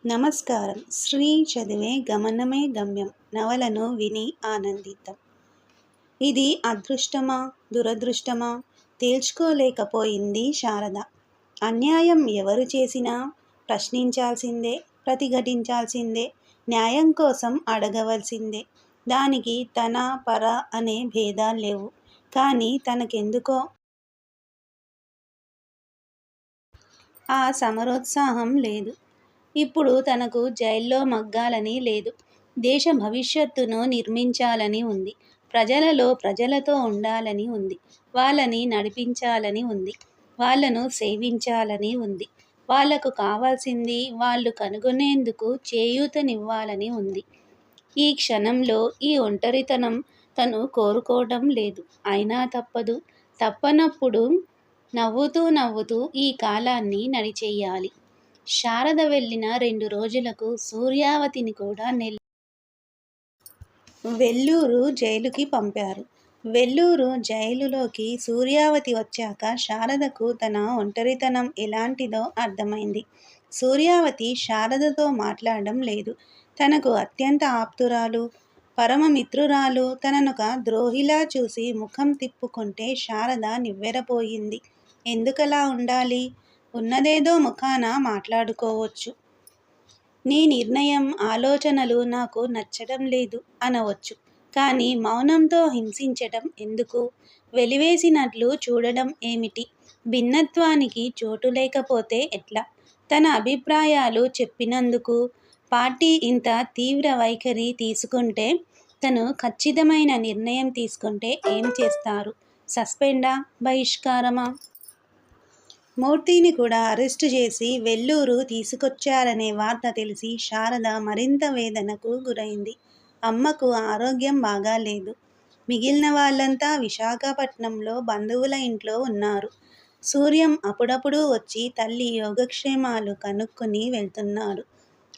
నమస్కారం. శ్రీ చదివే గమనమే గమ్యం నవలను విని ఆనందిద్దాం. ఇది అదృష్టమా, దురదృష్టమా తేల్చుకోలేకపోయింది శారద. అన్యాయం ఎవరు చేసినా ప్రశ్నించాల్సిందే, ప్రతిఘటించాల్సిందే, న్యాయం కోసం అడగవలసిందే. దానికి తన, పర అనే భేదాల్లేవు. కానీ తనకెందుకో ఆ సమరోత్సాహం లేదు. ఇప్పుడు తనకు జైల్లో మగ్గాలని లేదు. దేశ భవిష్యత్తును నిర్మించాలని ఉంది. ప్రజలలో ప్రజలతో ఉండాలని ఉంది. వాళ్ళని నడిపించాలని ఉంది. వాళ్ళను సేవించాలని ఉంది. వాళ్లకు కావాల్సింది వాళ్ళు కనుగొనేందుకు చేయూతనివ్వాలని ఉంది. ఈ క్షణంలో ఈ ఒంటరితనం తను కోరుకోవడం లేదు. అయినా తప్పదు. తప్పనప్పుడు నవ్వుతూ నవ్వుతూ ఈ కాలాన్ని నడిచెయ్యాలి. శారద వెళ్ళిన 2 రోజులకు సూర్యావతిని కూడా వెల్లూరు జైలుకి పంపారు. వెల్లూరు జైలులోకి సూర్యావతి వచ్చాక శారదకు తన ఒంటరితనం ఎలాంటిదో అర్థమైంది. సూర్యావతి శారదతో మాట్లాడడం లేదు. తనకు అత్యంత ఆప్తురాలు, పరమమిత్రురాలు తననొక ద్రోహిలా చూసి ముఖం తిప్పుకుంటే శారద నివ్వెరపోయింది. ఎందుకలా ఉండాలి? ఉన్నదేదో ముఖాన మాట్లాడుకోవచ్చు. నీ నిర్ణయం, ఆలోచనలు నాకు నచ్చడం లేదు అనవచ్చు. కానీ మౌనంతో హింసించటం ఎందుకు? వెలివేసినట్లు చూడడం ఏమిటి? భిన్నత్వానికి చోటు లేకపోతే ఎట్లా? తన అభిప్రాయాలు చెప్పినందుకు పార్టీ ఇంత తీవ్ర వైఖరి తీసుకుంటే, తను ఖచ్చితమైన నిర్ణయం తీసుకుంటే ఏం చేస్తారు? సస్పెండా? బహిష్కారమా? మూర్తిని కూడా అరెస్టు చేసి వెల్లూరు తీసుకొచ్చారనే వార్త తెలిసి శారద మరింత వేదనకు గురైంది. అమ్మకు ఆరోగ్యం బాగాలేదు. మిగిలిన వాళ్ళంతా విశాఖపట్నంలో బంధువుల ఇంట్లో ఉన్నారు. సూర్యం అప్పుడప్పుడు వచ్చి తల్లి యోగక్షేమాలు కనుక్కొని వెళ్తున్నాడు.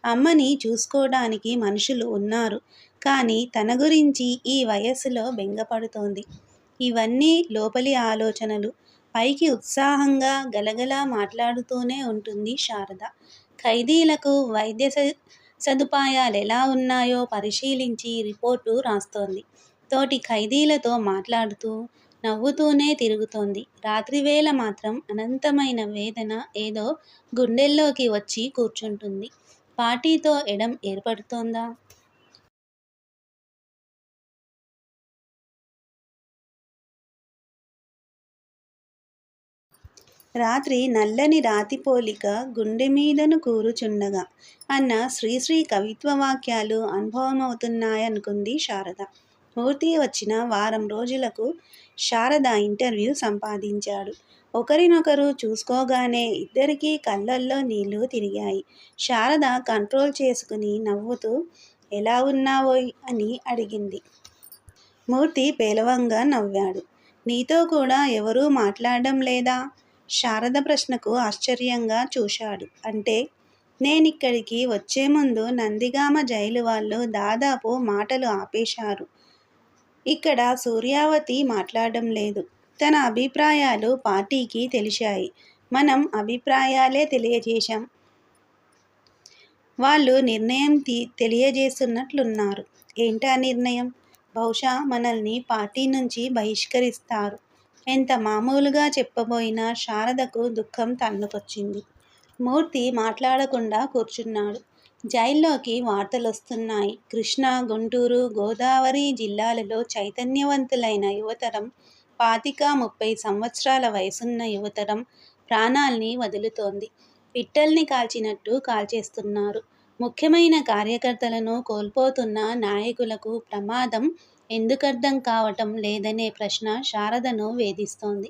అమ్మని చూసుకోవడానికి మనుషులు ఉన్నారు. కానీ తన గురించి ఈ వయస్సులో బెంగపడుతోంది. ఇవన్నీ లోపలి ఆలోచనలు. పైకి ఉత్సాహంగా గలగలా మాట్లాడుతూనే ఉంటుంది శారద. ఖైదీలకు వైద్య సదుపాయాలెలా ఉన్నాయో పరిశీలించి రిపోర్టు రాస్తోంది. తోటి ఖైదీలతో మాట్లాడుతూ, నవ్వుతూనే తిరుగుతోంది. రాత్రివేళ మాత్రం అనంతమైన వేదన ఏదో గుండెల్లోకి వచ్చి కూర్చుంటుంది. పార్టీతో ఎడం ఏర్పడుతోందా? రాత్రి నల్లని రాతిపోలిక గుండెమీదను కూరుచుండగా అన్న శ్రీశ్రీ కవిత్వ వాక్యాలు అనుభవమవుతున్నాయనుకుంది శారద. మూర్తి వచ్చిన వారం రోజులకు శారద ఇంటర్వ్యూ సంపాదించాడు. ఒకరినొకరు చూసుకోగానే ఇద్దరికీ కళ్ళల్లో నీళ్లు తిరిగాయి. శారద కంట్రోల్ చేసుకుని నవ్వుతూ, ఎలా ఉన్నావోయ్ అని అడిగింది. మూర్తి పేలవంగా నవ్వాడు. నీతో కూడా ఎవరూ మాట్లాడడం లేదా? శారద ప్రశ్నకు ఆశ్చర్యంగా చూశాడు. అంటే? నేనిక్కడికి వచ్చే ముందు నందిగామ జైలు వాళ్ళు దాదాపు మాటలు ఆపేశారు. ఇక్కడ సూర్యావతి మాట్లాడడం లేదు. తన అభిప్రాయాలు పార్టీకి తెలిశాయి. మనం అభిప్రాయాలే తెలియజేశాం. వాళ్ళు నిర్ణయం తెలియజేస్తున్నట్లున్నారు. ఏంటా నిర్ణయం? బహుశా మనల్ని పార్టీ నుంచి బహిష్కరిస్తారు. ఎంత మామూలుగా చెప్పబోయినా శారదకు దుఃఖం తన్నుకొచ్చింది. మూర్తి మాట్లాడకుండా కూర్చున్నాడు. జైల్లోకి వార్తలొస్తున్నాయి. కృష్ణా, గుంటూరు, గోదావరి జిల్లాలలో చైతన్యవంతులైన యువతరం, 25-30 సంవత్సరాల వయసున్న యువతరం ప్రాణాల్ని వదులుతోంది. పిట్టల్ని కాల్చినట్టు కాల్చేస్తున్నారు. ముఖ్యమైన కార్యకర్తలను కోల్పోతున్న నాయకులకు ప్రమాదం ఎందుకర్థం కావటం లేదనే ప్రశ్న శారదను వేధిస్తోంది.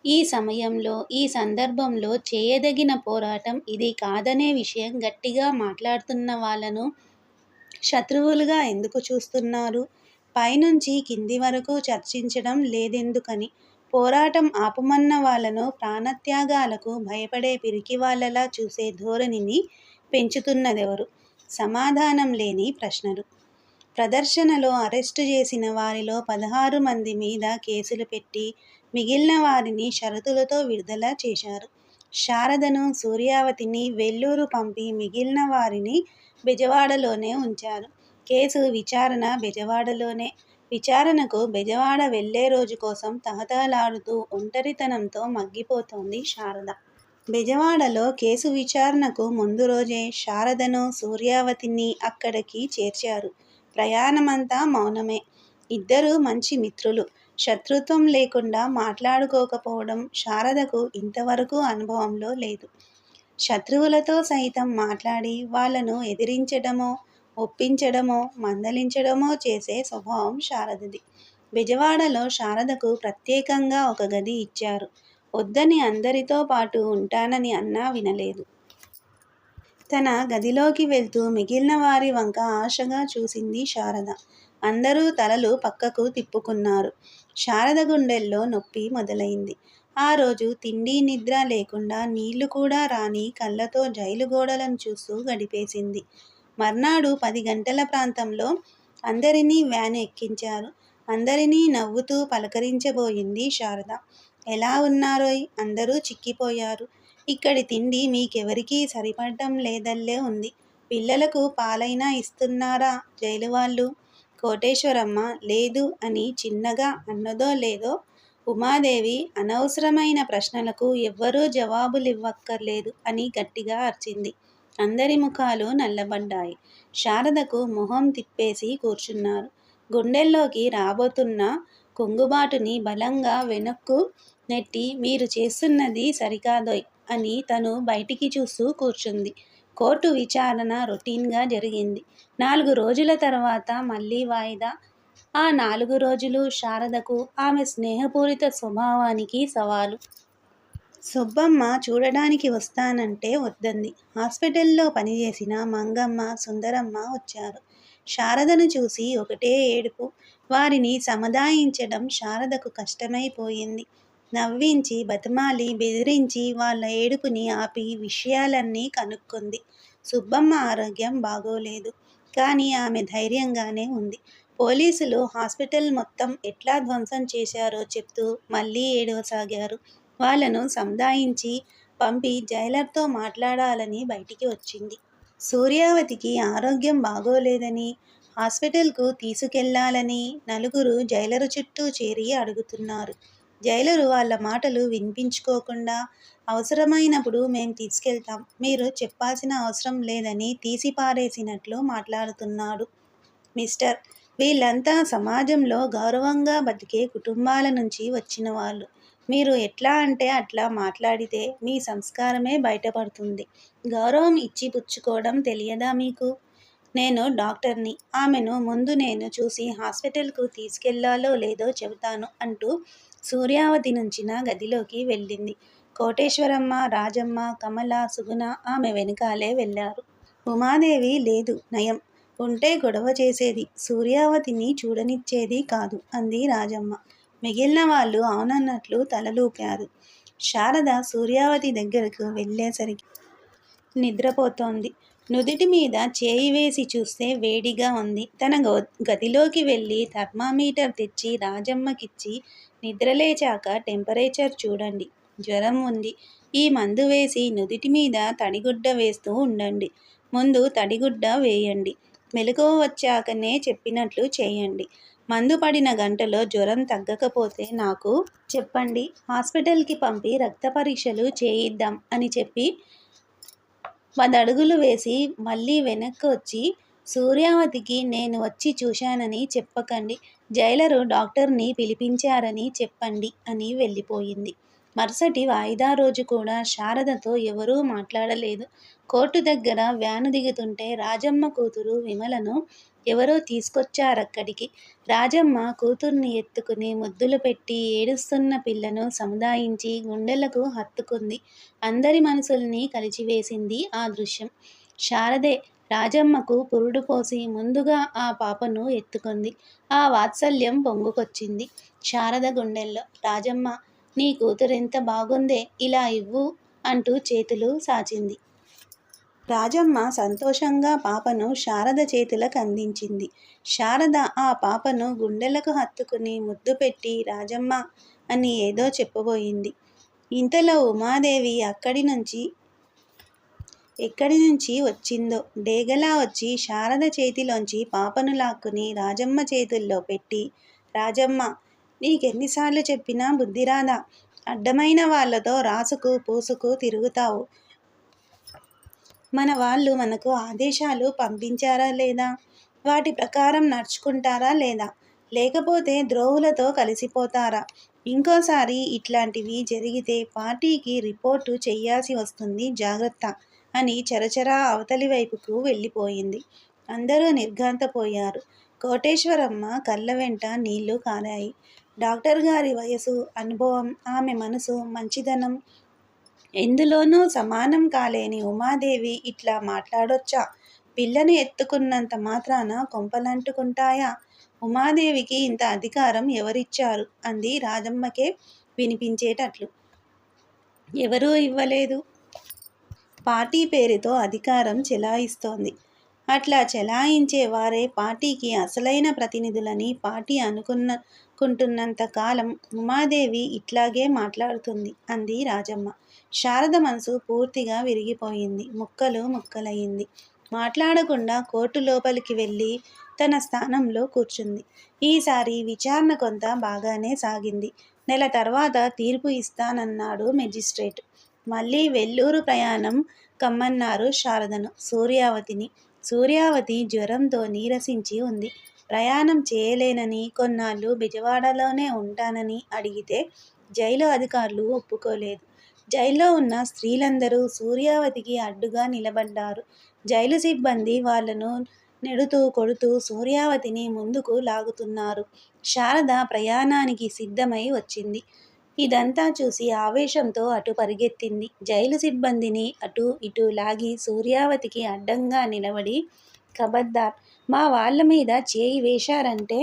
ఈ సమయంలో, ఈ సందర్భంలో చేయదగిన పోరాటం ఇది కాదనే విషయం గట్టిగా మాట్లాడుతున్న వాళ్ళను శత్రువులుగా ఎందుకు చూస్తున్నారు? పైనుంచి కింది వరకు చర్చించడం లేదెందుకని? పోరాటం ఆపమన్న వాళ్ళను ప్రాణత్యాగాలకు భయపడే పిరికివాళ్లలా చూసే ధోరణిని పెంచుతున్నదెవరు? సమాధానం లేని ప్రశ్నలు. ప్రదర్శనలో అరెస్టు చేసిన వారిలో 16 మంది మీద కేసులు పెట్టి మిగిలిన వారిని షరతులతో విడుదల చేశారు. శారదను, సూర్యావతిని వెల్లూరు పంపి మిగిలిన వారిని బెజవాడలోనే ఉంచారు. కేసు విచారణ బెజవాడలోనే. విచారణకు బెజవాడ వెళ్లే రోజు కోసం తహతహలాడుతూ ఒంటరితనంతో మగ్గిపోతోంది శారద. బెజవాడలో కేసు విచారణకు ముందు రోజే శారదను, సూర్యావతిని అక్కడికి చేర్చారు. ప్రయాణమంతా మౌనమే. ఇద్దరూ మంచి మిత్రులు. శత్రుత్వం లేకుండా మాట్లాడుకోకపోవడం శారదకు ఇంతవరకు అనుభవంలో లేదు. శత్రువులతో సైతం మాట్లాడి వాళ్లను ఎదిరించడమో, ఒప్పించడమో, మందలించడమో చేసే స్వభావం శారదది. బెజవాడలో శారదకు ప్రత్యేకంగా ఒక గది ఇచ్చారు. వద్దని అందరితో పాటు ఉంటానని అన్నా వినలేదు. తన గదిలోకి వెళ్తూ మిగిలిన వారి వంక ఆశగా చూసింది శారద. అందరూ తలలు పక్కకు తిప్పుకున్నారు. శారద గుండెల్లో నొప్పి మొదలైంది. ఆ రోజు తిండి నిద్ర లేకుండా నీళ్లు కూడా రాని కళ్ళతో జైలు గోడలను చూస్తూ గడిపేసింది. మర్నాడు 10 గంటల ప్రాంతంలో అందరినీ వ్యాన్ ఎక్కించారు. అందరినీ నవ్వుతూ పలకరించబోయింది శారద. ఎలా ఉన్నారోయ్? అందరూ చిక్కిపోయారు. ఇక్కడి తిండి మీకెవరికీ సరిపడటం లేదల్లే ఉంది. పిల్లలకు పాలైనా ఇస్తున్నారా జైలు వాళ్ళు? కోటేశ్వరమ్మ లేదు అని చిన్నగా అన్నదో లేదో ఉమాదేవి అనవసరమైన ప్రశ్నలకు ఎవ్వరూ జవాబులివ్వక్కర్లేదు అని గట్టిగా అరిచింది. అందరి ముఖాలు నల్లబడ్డాయి. శారదకు మొహం తిప్పేసి కూర్చున్నారు. గుండెల్లోకి రాబోతున్న కుంగుబాటుని బలంగా వెనక్కు నెట్టి మీరు చేస్తున్నది సరికాదోయ్ అని తను బయటికి చూస్తూ కూర్చుంది. కోర్టు విచారణ రొటీన్గా జరిగింది. 4 రోజుల తర్వాత మళ్లీ వాయిదా. ఆ 4 రోజులు శారదకు ఆమె స్నేహపూరిత స్వభావానికి సవాలు. సుబ్బమ్మ చూడడానికి వస్తానంటే వద్దంది. హాస్పిటల్లో పనిచేసిన మంగమ్మ, సుందరమ్మ వచ్చారు. శారదను చూసి ఒకటే ఏడుపు. వారిని సముదాయించడం శారదకు కష్టమైపోయింది. నవ్వించి, బతిమాలి, బెదిరించి వాళ్ల ఏడుపుని ఆపి విషయాలన్నీ కనుక్కుంది. సుబ్బమ్మ ఆరోగ్యం బాగోలేదు. కానీ ఆమె ధైర్యంగానే ఉంది. పోలీసులు హాస్పిటల్ మొత్తం ఎట్లా ధ్వంసం చేశారో చెప్తూ మళ్లీ ఏడవసాగారు. వాళ్లను సముదాయించి పంపి జైలర్తో మాట్లాడాలని బయటికి వచ్చింది. సూర్యావతికి ఆరోగ్యం బాగోలేదని, హాస్పిటల్కు తీసుకెళ్లాలని నలుగురు జైలరు చుట్టూ చేరి అడుగుతున్నారు. జైలరు వాళ్ల మాటలు వినిపించుకోకుండా అవసరమైనప్పుడు మేం తీసుకెళ్తాం, మీరు చెప్పాల్సిన అవసరం లేదని తీసిపారేసినట్లు మాట్లాడుతున్నాడు. మిస్టర్, వీళ్లంతా సమాజంలో గౌరవంగా బతికే కుటుంబాల నుంచి వచ్చిన వాళ్ళు. మీరు ఎట్లా అంటే అట్లా మాట్లాడితే మీ సంస్కారమే బయటపడుతుంది. గౌరవం ఇచ్చి పుచ్చుకోవడం తెలియదా మీకు? నేను డాక్టర్ని. ఆమెను ముందు నేను చూసి హాస్పిటల్కు తీసుకెళ్లాలో లేదో చెబుతాను అంటూ సూర్యావతి నుంచిన గదిలోకి వెళ్ళింది. కోటేశ్వరమ్మ, రాజమ్మ, కమల, సుగుణ ఆమె వెనుకాలే వెళ్లారు. ఉమాదేవి లేదు, నయం. ఉంటే గొడవ చేసేది, సూర్యావతిని చూడనిచ్చేది కాదు అంది రాజమ్మ. మిగిలిన వాళ్ళు అవునన్నట్లు తలలూపారు. శారద సూర్యావతి దగ్గరకు వెళ్ళేసరికి నిద్రపోతోంది. నుదిటి మీద చేయి వేసి చూస్తే వేడిగా ఉంది. తన గదిలోకి వెళ్ళి థర్మామీటర్ తెచ్చి రాజమ్మకిచ్చి నిద్రలేచాక టెంపరేచర్ చూడండి, జ్వరం ఉంది. ఈ మందు వేసి నుదిటి మీద తడిగుడ్డ వేస్తూ ఉండండి. ముందు తడిగుడ్డ వేయండి. మెలకువ వచ్చాకనే చెప్పినట్లు చేయండి. మందు పడిన గంటలో జ్వరం తగ్గకపోతే నాకు చెప్పండి, హాస్పిటల్కి పంపి రక్త పరీక్షలు చేయిద్దాం అని చెప్పి 10 అడుగులు వేసి మళ్లీ వెనక్కి వచ్చి సూర్యావతికి నేను వచ్చి చూశానని చెప్పకండి, జైలరు డాక్టర్ని పిలిపించారని చెప్పండి అని వెళ్ళిపోయింది. మరుసటి వాయిదా రోజు కూడా శారదతో ఎవరూ మాట్లాడలేదు. కోర్టు దగ్గర వ్యాను దిగుతుంటే రాజమ్మ కూతురు విమలను ఎవరో తీసుకొచ్చారక్కడికి. రాజమ్మ కూతుర్ని ఎత్తుకుని ముద్దులు పెట్టి ఏడుస్తున్న పిల్లను సముదాయించి గుండెలకు హత్తుకుంది. అందరి మనసుల్ని కలిచివేసింది ఆ దృశ్యం. శారదే రాజమ్మకు పురుడు పోసి ముందుగా ఆ పాపను ఎత్తుకుంది. ఆ వాత్సల్యం పొంగుకొచ్చింది శారద గుండెల్లో. రాజమ్మ, నీ కూతురెంత బాగుందే, ఇలా ఇవ్వు అంటూ చేతులు సాచింది. రాజమ్మ సంతోషంగా పాపను శారద చేతులకు అందించింది. శారద ఆ పాపను గుండెలకు హత్తుకుని ముద్దు పెట్టి రాజమ్మ అని ఏదో చెప్పబోయింది. ఇంతలో ఉమాదేవి ఎక్కడి నుంచి వచ్చిందో డేగలా వచ్చి శారద చేతిలోంచి పాపను లాక్కుని రాజమ్మ చేతుల్లో పెట్టి, రాజమ్మ, నీకెన్నిసార్లు చెప్పినా బుద్ధిరాదా? అడ్డమైన వాళ్లతో రాసుకు పూసుకు తిరుగుతావు. మన వాళ్ళు మనకు ఆదేశాలు పంపించారా లేదా? వాటి ప్రకారం నడుచుకుంటారా లేదా? లేకపోతే ద్రోహులతో కలిసిపోతారా? ఇంకోసారి ఇట్లాంటివి జరిగితే పార్టీకి రిపోర్టు చెయ్యాల్సి వస్తుంది, జాగ్రత్త అని చరచరా అవతలి వైపుకు వెళ్ళిపోయింది. అందరూ నిర్ఘాంతపోయారు. కోటేశ్వరమ్మ కళ్ళ వెంట నీళ్లు కారాయి. డాక్టర్ గారి వయసు, అనుభవం, ఆమె మనసు, మంచిదనం ఎందులోనూ సమానం కాలేని ఉమాదేవి ఇట్లా మాట్లాడొచ్చా? పిల్లని ఎత్తుకున్నంత మాత్రాన కొంపలంటుకుంటాయా? ఉమాదేవికి ఇంత అధికారం ఎవరిచ్చారు? అంది రాజమ్మకే వినిపించేటట్లు. ఎవరూ ఇవ్వలేదు. పార్టీ పేరుతో అధికారం చెలాయిస్తోంది. అట్లా చెలాయించే వారే పార్టీకి అసలైన ప్రతినిధులని పార్టీ అనుకుంటున్నంత కాలం ఉమాదేవి ఇట్లాగే మాట్లాడుతుంది అంది రాజమ్మ. శారద మనసు పూర్తిగా విరిగిపోయింది. ముక్కలు ముక్కలయింది. మాట్లాడకుండా కోర్టు లోపలికి వెళ్ళి తన స్థానంలో కూర్చుంది. ఈసారి విచారణ కొంత బాగానే సాగింది. నెల తర్వాత తీర్పు ఇస్తానన్నాడు మెజిస్ట్రేట్. మళ్ళీ వెల్లూరు ప్రయాణం కమ్మన్నారు శారదను, సూర్యావతిని. సూర్యావతి జ్వరంతో నీరసించి ఉంది. ప్రయాణం చేయలేనని, కొన్నాళ్ళు బెజవాడలోనే ఉంటానని అడిగితే జైలు అధికారులు ఒప్పుకోలేదు. జైల్లో ఉన్న స్త్రీలందరూ సూర్యావతికి అడ్డుగా నిలబడ్డారు. జైలు సిబ్బంది వాళ్లను నెడుతూ కొడుతూ సూర్యావతిని ముందుకు లాగుతున్నారు. శారద ప్రయాణానికి సిద్ధమై వచ్చింది. ఇదంతా చూసి ఆవేశంతో అటు పరిగెత్తింది. జైలు సిబ్బందిని అటూ ఇటూ లాగి సూర్యావతికి అడ్డంగా నిలబడి, ఖబర్దార్, మా వాళ్ల మీద చేయి వేశారంటే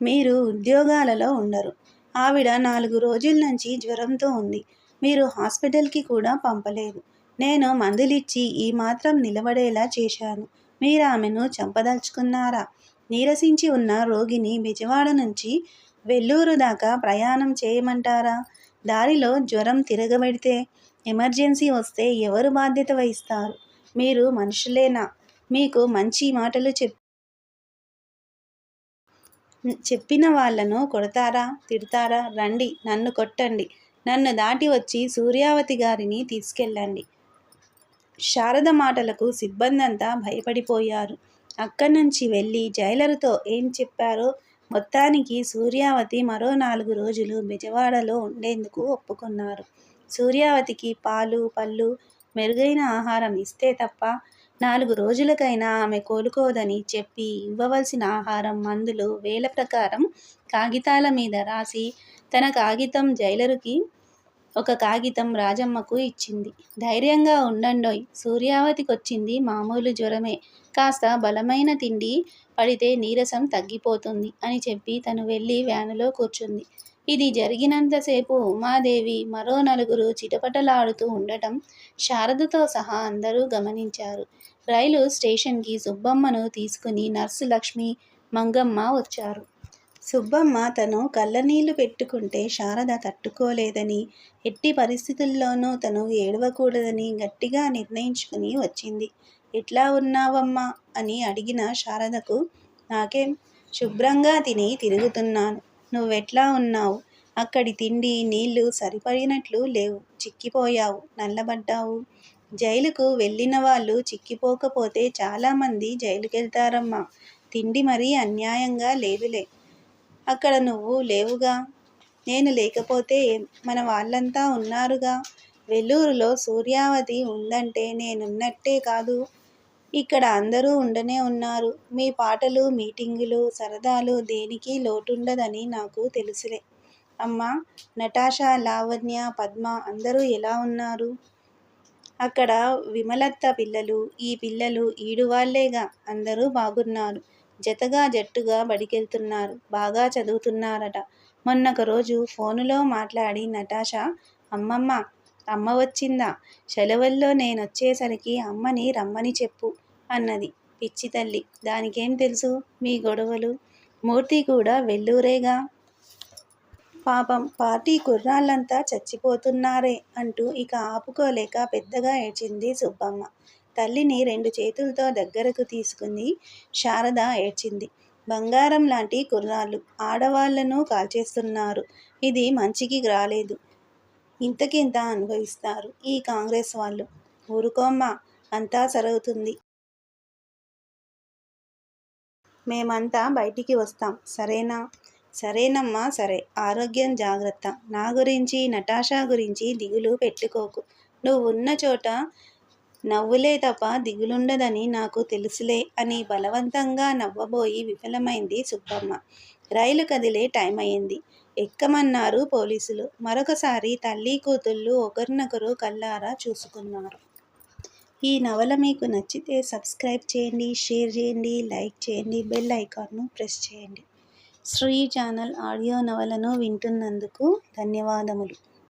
మీరు ఉద్యోగాలలో ఉండరు. ఆవిడ 4 రోజుల నుంచి జ్వరంతో ఉంది. మీరు హాస్పిటల్కి కూడా పంపలేదు. నేను మందులిచ్చి ఈ మాత్రం నిలబడేలా చేశాను. మీరామెను చంపదలుచుకున్నారా? నీరసించి ఉన్న రోగిని బెజవాడ నుంచి వెల్లూరు దాకా ప్రయాణం చేయమంటారా? దారిలో జ్వరం తిరగబెడితే, ఎమర్జెన్సీ వస్తే ఎవరు బాధ్యత వహిస్తారు? మీరు మనుషులేనా? మీకు మంచి మాటలు చెప్పిన వాళ్లను కొడతారా, తిడతారా? రండి, నన్ను కొట్టండి. నన్ను దాటి వచ్చి సూర్యావతి గారిని తీసుకెళ్ళండి. శారద మాటలకు సిబ్బందంతా భయపడిపోయారు. అక్కడ్నుంచి వెళ్ళి జైలరుతో ఏం చెప్పారో మొత్తానికి సూర్యావతి మరో 4 రోజులు బెజవాడలో ఉండేందుకు ఒప్పుకున్నారు. సూర్యావతికి పాలు, పళ్ళు, మెరుగైన ఆహారం ఇస్తే తప్ప 4 రోజులకైనా ఆమె కోలుకోదని చెప్పి ఇవ్వవలసిన ఆహారం, మందులు వేళ ప్రకారం కాగితాల మీద రాసి తన కాగితం జైలరుకి, ఒక కాగితం రాజమ్మకు ఇచ్చింది. ధైర్యంగా ఉండండోయ్, సూర్యావతికొచ్చింది మామూలు జ్వరమే, కాస్త బలమైన తిండి పడితే నీరసం తగ్గిపోతుంది అని చెప్పి తను వెళ్ళి వ్యానులో కూర్చుంది. ఇది జరిగినంతసేపు ఉమాదేవి మరో 4 చిటపటలాడుతూ ఉండటం శారదతో సహా అందరూ గమనించారు. రైలు స్టేషన్కి సుబ్బమ్మను తీసుకుని నర్సు లక్ష్మి, మంగమ్మ వచ్చారు. సుబ్బమ్మ తను కళ్ళనీళ్లు పెట్టుకుంటే శారద తట్టుకోలేదని, ఎట్టి పరిస్థితుల్లోనూ తను ఏడవకూడదని గట్టిగా నిర్ణయించుకుని వచ్చింది. ఎట్లా ఉన్నావమ్మా అని అడిగిన శారదకు, నాకేం, శుభ్రంగా తిని తిరుగుతున్నాను. నువ్వెట్లా ఉన్నావు? అక్కడి తిండి, నీళ్లు సరిపడినట్లు లేవు. చిక్కిపోయావు, నల్లబడ్డావు. జైలుకు వెళ్ళిన వాళ్ళు చిక్కిపోకపోతే చాలామంది జైలుకెళ్తారమ్మా. తిండి మరీ అన్యాయంగా లేదులే. అక్కడ నువ్వు లేవుగా. నేను లేకపోతే మన వాళ్ళంతా ఉన్నారుగా. వెల్లూరులో సూర్యావతి ఉందంటే నేనున్నట్టే కాదు, ఇక్కడ అందరూ ఉండనే ఉన్నారు. మీ పాటలు, మీటింగులు, సరదాలు దేనికి లోటుండదని నాకు తెలుసులే. అమ్మా, నటాషా, లావణ్య, పద్మ అందరూ ఎలా ఉన్నారు? అక్కడ విమలత్త పిల్లలు, ఈ పిల్లలు ఈడువాళ్లేగా. అందరూ బాగున్నారు. జతగా జట్టుగా బడికెళ్తున్నారు. బాగా చదువుతున్నారట. మొన్నొక రోజు ఫోనులో మాట్లాడి నటాషా, అమ్మమ్మ, అమ్మ వచ్చిందా? సెలవుల్లో నేనొచ్చేసరికి అమ్మని రమ్మని చెప్పు అన్నది. పిచ్చి తల్లి, దానికేం తెలుసు మీ గొడవలు? మూర్తి కూడా వెల్లూరేగా. పాపం పార్టీ కుర్రాళ్ళంతా చచ్చిపోతున్నారే అంటూ ఇక ఆపుకోలేక పెద్దగా ఏడ్చింది సుబ్బమ్మ. తల్లిని 2 చేతులతో దగ్గరకు తీసుకుంది శారద ఏడ్చింది. బంగారం లాంటి కుర్రాళ్ళు ఆడవాళ్ళను కాల్చేస్తున్నారు. ఇది మంచికి రాలేదు. ఇంతకింత అనుభవిస్తారు ఈ కాంగ్రెస్ వాళ్ళు. ఊరుకోమ్మా, అంతా సరవుతుంది. మేమంతా బయటికి వస్తాం, సరేనా? సరేనమ్మా, సరే. ఆరోగ్యం జాగ్రత్త. నా గురించి, నటాషా గురించి దిగులు పెట్టుకోకు. నువ్వున్న చోట నవ్వులే తప్ప దిగులుండదని నాకు తెలుసులే అని బలవంతంగా నవ్వబోయి విఫలమైంది సుబ్బమ్మ. రైలు కదిలే టైం అయింది. ఎక్కమన్నారు పోలీసులు. మరొకసారి తల్లి కూతుళ్ళు ఒకరినొకరు కళ్ళారా చూసుకున్నారు. ఈ నవల మీకు నచ్చితే సబ్స్క్రైబ్ చేయండి, షేర్ చేయండి, లైక్ చేయండి, బెల్ ఐకాన్ను ప్రెస్ చేయండి. శ్రీ ఛానల్ ఆడియో నవలను వింటున్నందుకు ధన్యవాదములు.